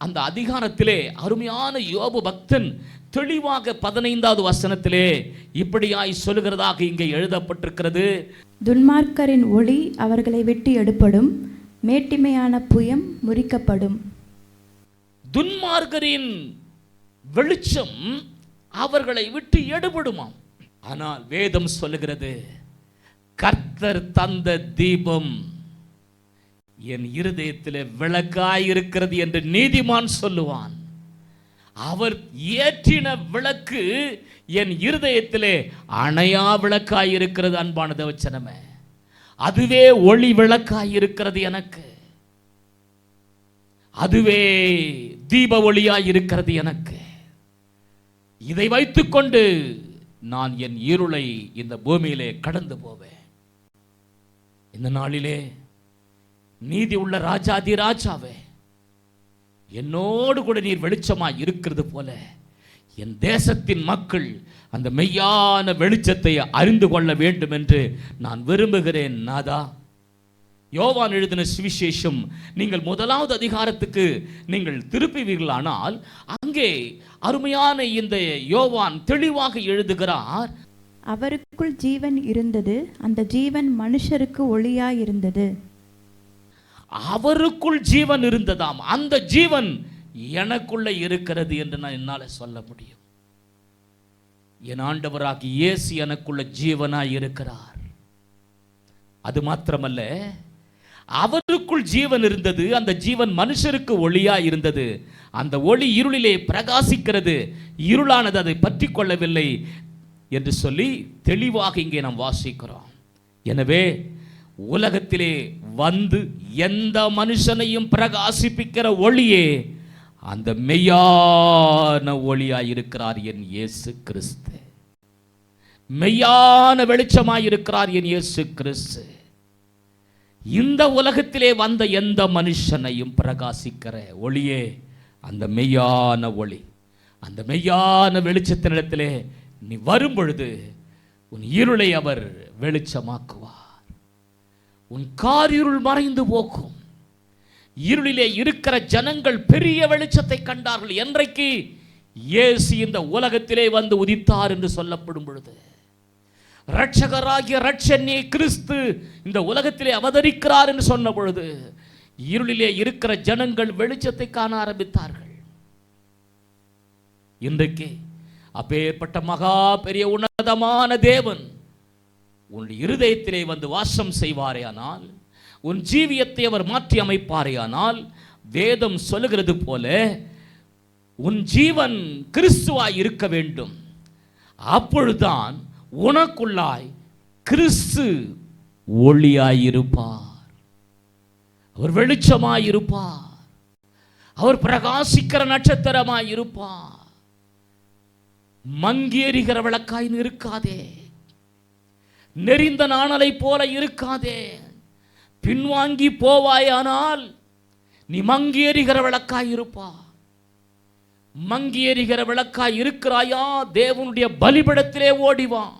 அந்த அதிகாரத்திலே அருமையான யோபு பக்தன் தெளிவாக 15வது வசனத்திலே இப்படியாய் சொல்லுகிறதாக இங்கே எழுதப்பட்டிருக்கிறது. துன்மார்க்கரின் ஒளி அவர்களை விட்டு எடுப்படும், மேட்டிமையான புயம் முறிக்கப்படும். துன்மார்க்கரின் வெளிச்சம் அவர்களை விட்டு எடுபடுமாம். ஆனால் வேதம் சொல்லுகிறது, கர்த்தர் தந்த தீபம் என் இருதயத்திலே விளக்காய் இருக்கிறது என்று நீதிமான் சொல்லுவான். அவர் ஏற்றின விளக்கு என் இருதயத்திலே அணையா விளக்காய் இருக்கிறது. அன்பான தேவச்சனமே, அதுவே ஒளி விளக்காய் இருக்கிறது எனக்கு, அதுவே தீப ஒளியாய் இருக்கிறது எனக்கு. இதை வைத்துக்கொண்டு நான் என் இருளை இந்த பூமியிலே கடந்து போவேன். இந்த நாளிலே நீதி உள்ள ராஜாதி ராஜாவே, என்னோடு கூட நீர் வெளிச்சமாய் இருக்கிறது போல என் தேசத்தின் மக்கள் அந்த மெய்யான வெளிச்சத்தை அறிந்து கொள்ள வேண்டும் என்று நான் விரும்புகிறேன். நாதா, யோவான் எழுதின சுவிசேஷம் நீங்கள் 1வது அதிகாரத்துக்கு நீங்கள் திருப்புவீர்களானால் அங்கே அருமையான இந்த யோவான் தெளிவாக எழுதுகிறார், அவருக்குள் ஜீவன் இருந்தது, அந்த ஜீவன் மனுஷருக்கு ஒளியாய் இருந்தது. அவருக்குள் ஜீவன் இருந்ததாம், அந்த ஜீவன் எனக்குள்ள இருக்கிறது என்று நான் என்னால சொல்ல முடியும். என் ஆண்டவராகிய இயேசு எனக்குள்ள ஜீவனாய் இருக்கிறார். அது மாத்திரமல்ல, அவருக்குள் ஜீவன் இருந்தது, அந்த ஜீவன் மனுஷருக்கு ஒளியாய் இருந்தது. அந்த ஒளி இருளிலே பிரகாசிக்கிறது, இருளானது அதை பற்றி கொள்ளவில்லை என்று சொல்லி தெளிவாக இங்கே நாம் வாசிக்கிறோம். எனவே உலகத்திலே வந்து எந்த மனுஷனையும் பிரகாசிப்பிக்கிற ஒளியே அந்த மெய்யான ஒளியாய் இருக்கிறார் என் இயேசு கிறிஸ்து. மெய்யான வெளிச்சமாய் இருக்கிறார் என் இயேசு கிறிஸ்து. இந்த உலகத்திலே வந்த எந்த மனுஷனையும் பிரகாசிக்கிற ஒளியே அந்த மெய்யான ஒளி. அந்த மெய்யான வெளிச்சத்தினிடத்திலே நீ வரும் பொழுது உன் இருளை அவர் வெளிச்சமாக்குவார். உன் காரிருள் மறைந்து போகும். இருளிலே இருக்கிற ஜனங்கள் பெரிய வெளிச்சத்தை கண்டார்கள். என்றைக்கு இயேசு இந்த உலகத்திலே வந்து உதித்தார் என்று சொல்லப்படும் பொழுது, இரட்சகராகிய இரட்சணிய கிறிஸ்து இந்த உலகத்திலே அவதரிக்கிறார் என்று சொன்ன பொழுது, இருளிலே இருக்கிற ஜனங்கள் வெளிச்சத்தை காண ஆரம்பித்தார்கள். இன்றைக்கு அப்பேற்பட்ட மகா பெரிய உன்னதமான தேவன் உன் இருதயத்திலே வந்து வாசம் செய்வாரேயானால், உன் ஜீவியத்தை அவர் மாற்றி அமைப்பாரேயானால், வேதம் சொல்லுகிறது போல உன் ஜீவன் கிறிஸ்துவாய் இருக்க வேண்டும். அப்பொழுதுதான் உனக்குள்ளாய் கிறிஸ்து ஒளியாயிருப்பார். அவர் வெளிச்சமாயிருப்பார். அவர் பிரகாசிக்கிற நட்சத்திரமாயிருப்பார். மங்கி எரிகிற விளக்காய் இருக்காதே. நெறிந்த நாணலை போல இருக்காதே. பின்வாங்கி போவாயானால் நீ மங்கி எரிகிற விளக்காய் இருப்பார். மங்கி எரிகிற விளக்காய் இருக்கிறாயா, தேவனுடைய பலிபீடத்திலே ஓடிவான்.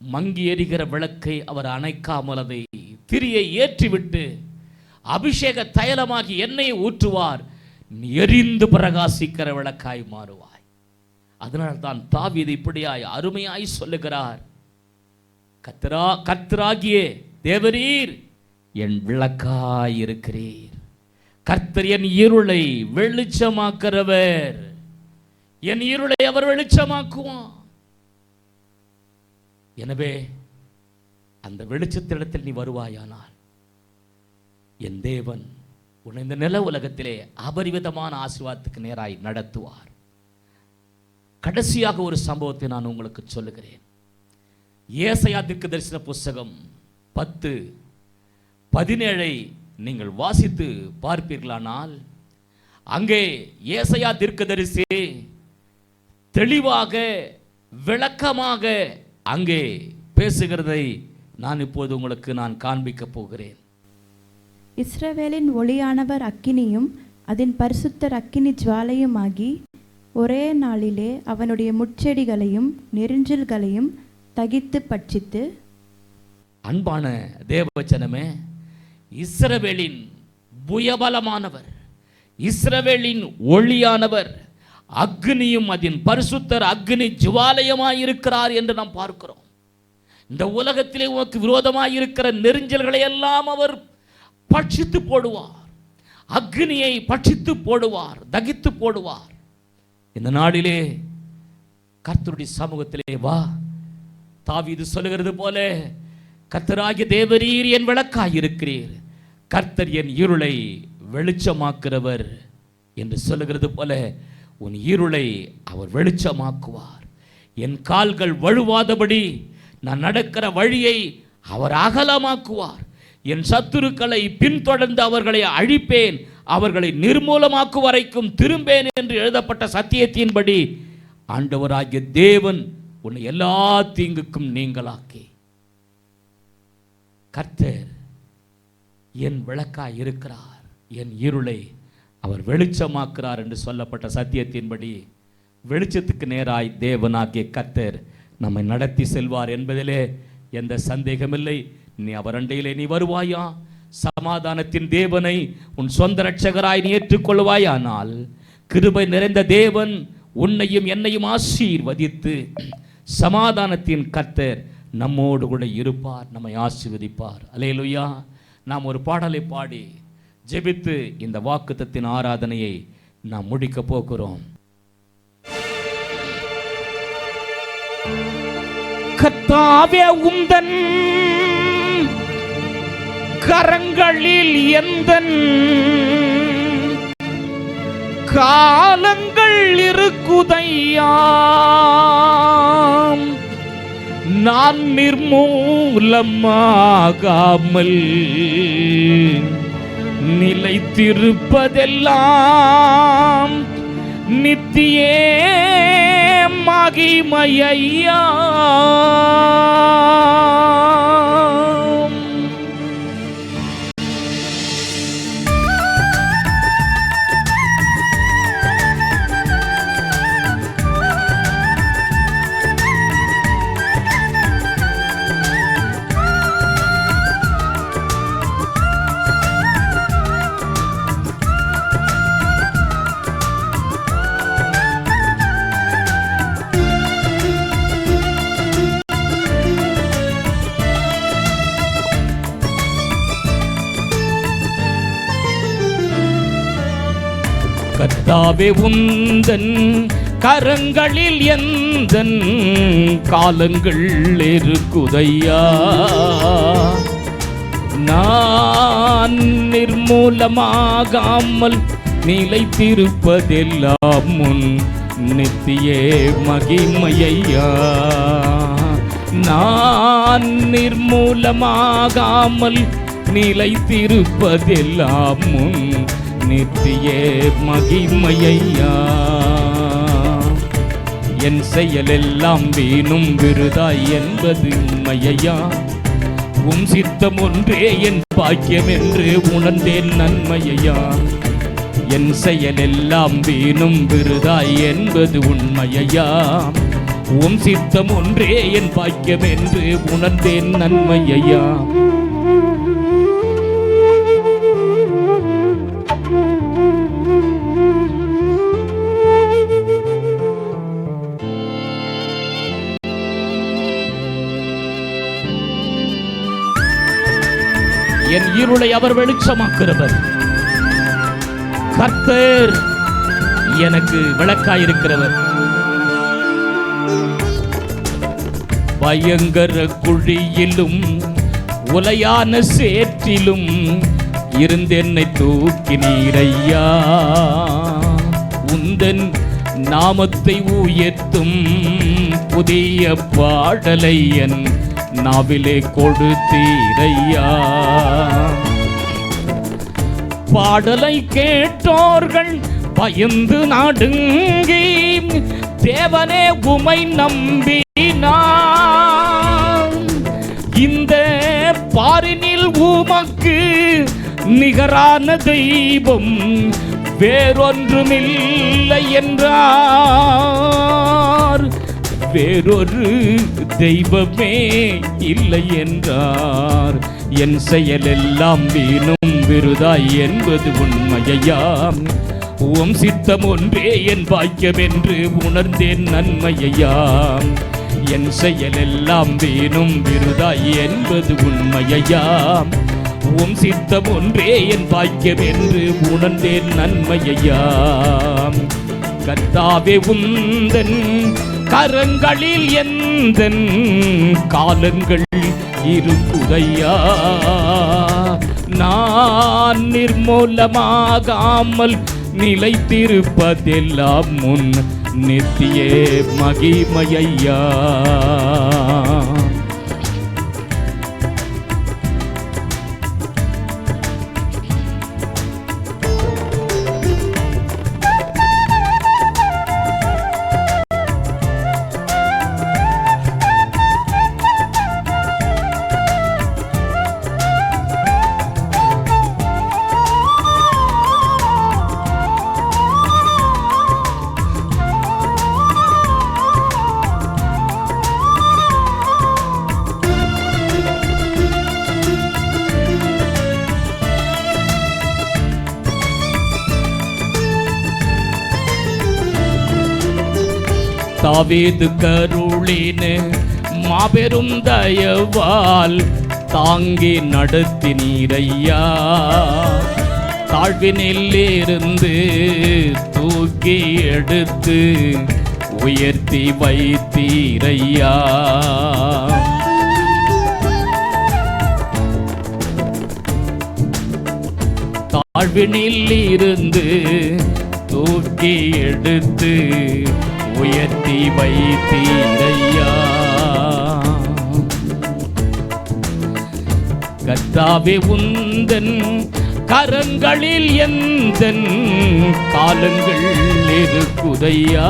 மங்கி எரிகிற விளக்கை அவர் அணைக்காமல் அதை திரியை ஏற்றிவிட்டு அபிஷேக தைலமாகி எண்ணெயை ஊற்றுவார். நீ எரிந்து பிரகாசிக்கிற விளக்காய் மாறுவாய். அதனால் தான் தாவீது இப்படியாய் அருமையாய் சொல்லுகிறார், கர்த்தராகிய தேவரீர் என் விளக்காய் இருக்கிறீர். கர்த்தர் என் இருளை வெளிச்சமாக்கிறவர். என் இருளை அவர் வெளிச்சமாக்குவார். எனவே அந்த வெளிச்சத்திடத்தில் நீ வருவாயானால் என் தேவன் உன்னை இந்த நில உலகத்திலே அபரிவிதமான ஆசீர்வாதத்துக்கு நேராய் நடத்துவார். கடைசியாக ஒரு சம்பவத்தை நான் உங்களுக்கு சொல்லுகிறேன். ஏசாயா தீர்க்கதரிசன புஸ்தகம் 10:17 நீங்கள் வாசித்து பார்ப்பீர்களானால், அங்கே ஏசாயா தீர்க்கதரிசி தெளிவாக விளக்கமாக அங்கே பேசுகிறதை நான் இப்போது உங்களுக்கு காண்பிக்க போகிறேன். இஸ்ரவேலின் ஒளியானவர் அக்கினியும் அதன் பரிசுத்தர் அக்கினி ஜுவாலையுமாகி ஒரே நாளிலே அவனுடைய முட்செடிகளையும் நெரிஞ்சில்களையும் தகித்து பட்சித்து. அன்பான தேவவசனமே, இஸ்ரவேலின் புயபலமானவர், இஸ்ரவேலின் ஒளியானவர் அக்னியும் அதன் பரிசுத்தர் அக்னி ஜுவாலயமாயிருக்கிறார் என்று நாம் பார்க்கிறோம். இந்த உலகத்திலே உனக்கு விரோதமாய் இருக்கிற நெரிஞ்சல்களை எல்லாம் அவர் பட்சித்து போடுவார். அக்னியை பட்சித்து போடுவார், தகித்து போடுவார். இந்த நாளிலே கர்த்தருடைய சமூகத்திலே வா. தாவீது சொல்லுகிறது போல, கர்த்தராகிய தேவரீர் என் விளக்காய் இருக்கிறீர், கர்த்தர் என் இருளை வெளிச்சமாக்குறவர் என்று சொல்லுகிறது போல உன் இருளை அவர் வெளிச்சமாக்குவார். என் கால்கள் வழுவாதபடி நான் நடக்கிற வழியை அவர் அகலமாக்குவார். என் சத்துருக்களை பின்தொடர்ந்து அவர்களை அழிப்பேன், அவர்களை நிர்மூலமாக்கு வரைக்கும் திரும்பேன் என்று எழுதப்பட்ட சத்தியத்தின்படி ஆண்டவராகிய தேவன் உன்னை எல்லா தீங்குக்கும் நீங்களாக்கி கர்த்தர் என் விளக்காய் இருக்கிறார், என் இருளை அவர் வெளிச்சமாக்குறார் என்று சொல்லப்பட்ட சத்தியத்தின்படி வெளிச்சத்துக்கு நேராய் தேவனாகிய கர்த்தர் நம்மை நடத்தி செல்வார் என்பதிலே எந்த சந்தேகமில்லை. நீ அவர் அண்டையிலே நீ வருவாயா, சமாதானத்தின் தேவனை உன் சொந்த இரட்சகராய் நீ ஏற்றுக்கொள்வாயானால் கிருபை நிறைந்த தேவன் உன்னையும் என்னையும் ஆசீர்வதித்து சமாதானத்தின் கர்த்தர் நம்மோடு கூட இருப்பார், நம்மை ஆசீர்வதிப்பார். அல்லேலூயா. நாம் ஒரு பாடலை பாடி ஜெபித்து இந்த வாக்குத்தத்தின் ஆராதனையை நாம் முடிக்க போகிறோம். கர்த்தாவே, உந்தன் கரங்களில் எந்தன் காலங்கள் இருக்குதையா, நான் நிர்மூலமாகாமல் நிலைத்திருப்பதெல்லாம் நித்திய மகிமையா. கர்த்தாவே உந்தன் கரங்களில் எந்தன் காலங்கள் இருக்குதையா. நான் நிர்மூலமாகாமல் நிலைத்திருப்பதெல்லாம் முன் நித்திய மகிமையா. நான் நிர்மூலமாகாமல் நிலைத்திருப்பதெல்லாம் முன் நித்திய மகிமையா. என் செயலெல்லாம் வீணும் விருதாய் என்பது உண்மையா. உம் சித்தம் ஒன்றே என் பாக்கியம் என்று உணர்ந்தேன் நன்மையா. என் செயலெல்லாம் வீணும் விருதாய் என்பது உண்மையா. உம் சித்தம் ஒன்றே என் பாக்கியம் என்று உணர்ந்தேன் நன்மையா. என் இருளை அவர் வெளிச்சமாக்குறவர். கர்த்தர் எனக்கு விளக்காயிருக்கிறவர். பயங்கர குழியிலும் உலையான சேற்றிலும் இருந்து என்னை தூக்கினீரையா. உந்தன் நாமத்தை உயர்த்தும் புதிய பாடலை என் நாவிலே கொடுத்தீரையா. பாடலை கேட்டோர்கள் பயந்து நடுங்கி தேவனே உமை நம்பினார். இந்த பாரினில் உமக்கு நிகரான தெய்வம் வேறொன்றுமில்லை என்றார். வேறொரு தெய்வமே இல்லை என்றார். என் செயலெல்லாம் வீணும் விருதாய் என்பது உண்மையாம். உம் சித்தம் ஒன்றே என் பாக்கியம் என்று உணர்ந்தேன் நன்மையாம். என் செயலெல்லாம் வீணும் விருதாய் என்பது உண்மையாம். உம் சித்தம் ஒன்றே என் பாக்கியம் என்று உணர்ந்தேன் நன்மையாம். கர்த்தாவே உந்தன் கரங்களில் எந்தன் காலங்கள் இருக்குதையா. நான் நிர்மூலமாகாமல் நிலைத்திருப்பதெல்லாம் முன் நித்திய மகிமையா. தாவீது கருளின மாபெரும் தயவால் தாங்கி நடத்தினீரையா. தாழ்வினில் இருந்து தூக்கி எடுத்து உயர்த்தி வைத்தீரையா. தாழ்வினில் இருந்து தூக்கி எடுத்து உயர்த்தி வைத்தீரையா. கர்த்தாவே உந்தன் கரங்களில் எந்தன் காலங்கள் இருக்குதையா.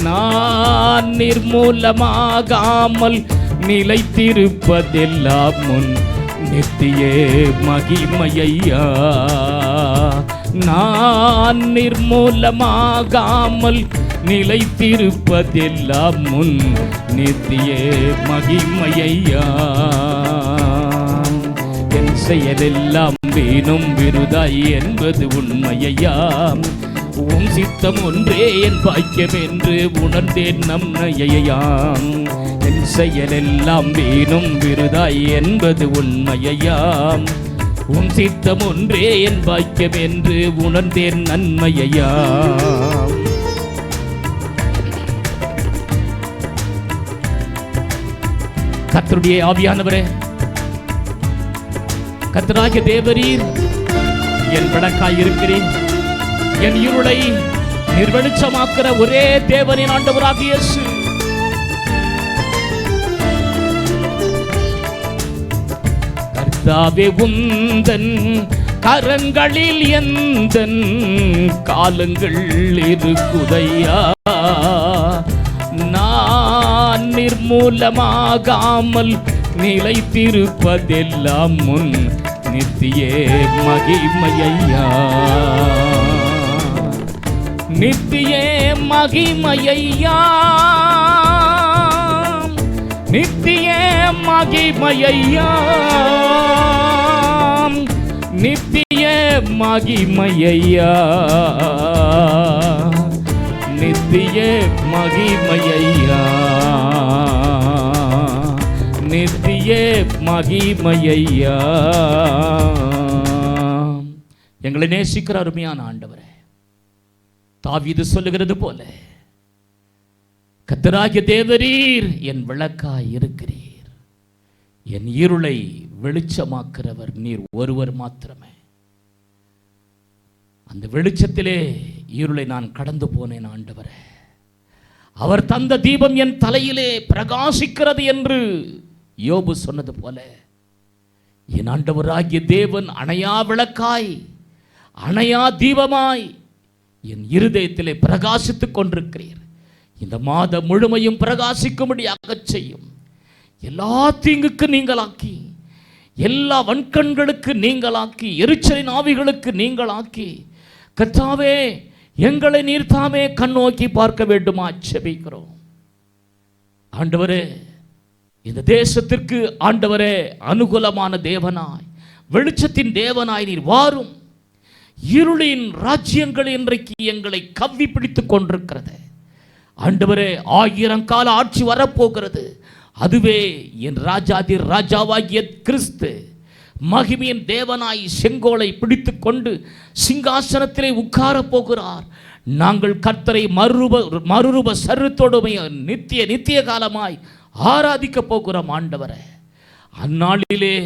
நான் நிர்மூலமாகாமல் நிலைத்திருப்பதெல்லாம் முன் நித்திய மகிமையா. நான் நிர்மூலமாகாமல் நிலைத்திருப்பதெல்லாம் முன் நித்திய மகிமையா. என் செயலெல்லாம் வீணும் விருதாய் என்பது உண்மையா. உம் சித்தம் ஒன்றே என் பாக்கியம் என்று உணர்ந்தேன் நன்மையாம். என் செயலெல்லாம் வீணும் விருதாய் என்பது உண்மையாம். உன் சித்தம் ஒன்றே என் பாக்கியம் என்று உணர்ந்தேன் நன்மையா. கர்த்தருடைய ஆவியானவரே, கர்த்தராகிய தேவரீர் என் விளக்காய் இருக்கிறேன். என் இருளை நிர்வெளிச்சமாக்குற ஒரே தேவனின் ஆண்டவராகிய இயேசு, கர்த்தாவே உந்தன் கரங்களில் எந்தன் காலங்கள் இருக்குதையா. நான் நிர்மூலமாகாமல் நிலைத்திருப்பதெல்லாம் முன் நித்திய மகிமையா. நித்திய மகிமையா, நித்திய மகிமையா, நித்திய மகிமையா, நித்திய மகிமையா, நித்திய மகிமையா. எங்களை நேசிக்கிற அருமையான ஆண்டவரே, தாவீது சொல்லுகிறது போல, கர்த்தராகிய தேவரீர் என் விளக்காய் இருக்கிறீர். என் இருளை வெளிச்சமாக்குறவர் நீர் ஒருவர் மாத்திரமே. அந்த வெளிச்சத்திலே இருளை நான் கடந்து போனேன் ஆண்டவரே. அவர் தந்த தீபம் என் தலையிலே பிரகாசிக்கிறது என்று யோபு சொன்னது போல, என் ஆண்டவராகிய தேவன் அணையா விளக்காய், அணையா தீபமாய் என் இருதயத்திலே பிரகாசித்துக் கொண்டிருக்கிறீர். இந்த மாதம் முழுமையும் பிரகாசிக்கும்படியாக செய்யும். எல்லா தீங்குக்கு நீங்களாக்கி, எல்லா வன்கண்களுக்கு நீங்களாக்கி, எரிச்சலின் ஆவிகளுக்கு நீங்களாக்கி, கர்த்தாவே எங்களை நீர் தாமே கண்ணோக்கி பார்க்க வேண்டுமா ஜெபிக்கிறோம். ஆண்டவரே, இந்த தேசத்திற்கு ஆண்டவரே அனுகூலமான தேவனாய், வெளிச்சத்தின் தேவனாய் நீர் வாரும். இருளின் ராஜ்யங்கள் இன்றைக்கு எங்களை கவ்வி பிடித்துக் கொண்டிருக்கிறது ஆண்டவரே. 1000 கால ஆட்சி வரப்போகிறது. அதுவே என் ராஜாதி ராஜாவாகிய கிறிஸ்து மகிமையின் தேவனாய் செங்கோலை பிடித்து கொண்டு சிங்காசனத்திலே உட்கார போகிறார். நாங்கள் கர்த்தரை மறுரூப சரீரத்தோடு நித்திய காலமாய் ஆராதிக்க போகிறோம் ஆண்டவரே. அந்நாளிலே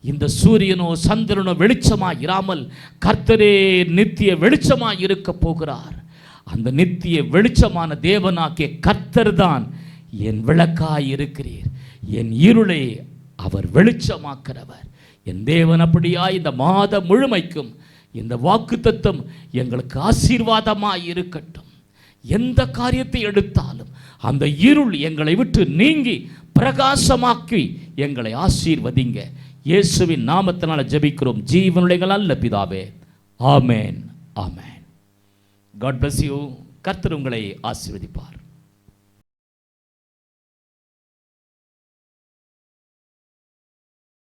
இந்த சூரியனோ சந்திரனோ வெளிச்சமாய் இராமல் கர்த்தரே நித்திய வெளிச்சமாய் இருக்க போகிறார். அந்த நித்திய வெளிச்சமான தேவனாகிய கர்த்தர் தான் என் விளக்காய் இருக்கிறீர். என் இருளை அவர் வெளிச்சமாக்கிறவர். என் தேவன் அப்படியாய் இந்த மாதம் முழுமைக்கும் இந்த வாக்குத்தத்தம் எங்களுக்கு ஆசீர்வாதமாய் இருக்கட்டும். எந்த காரியத்தை எடுத்தாலும் அந்த இருள் எங்களை விட்டு நீங்கி பிரகாசமாக்கி எங்களை ஆசீர்வதிங்க. இயேசுவின் நாமத்தினால ஜெபிக்கிறோம் ஜீவனுடைய நல்ல பிதாவே, ஆமேன், ஆமேன். God bless you. கர்த்தர் உங்களை ஆசீர்வதிப்பார்.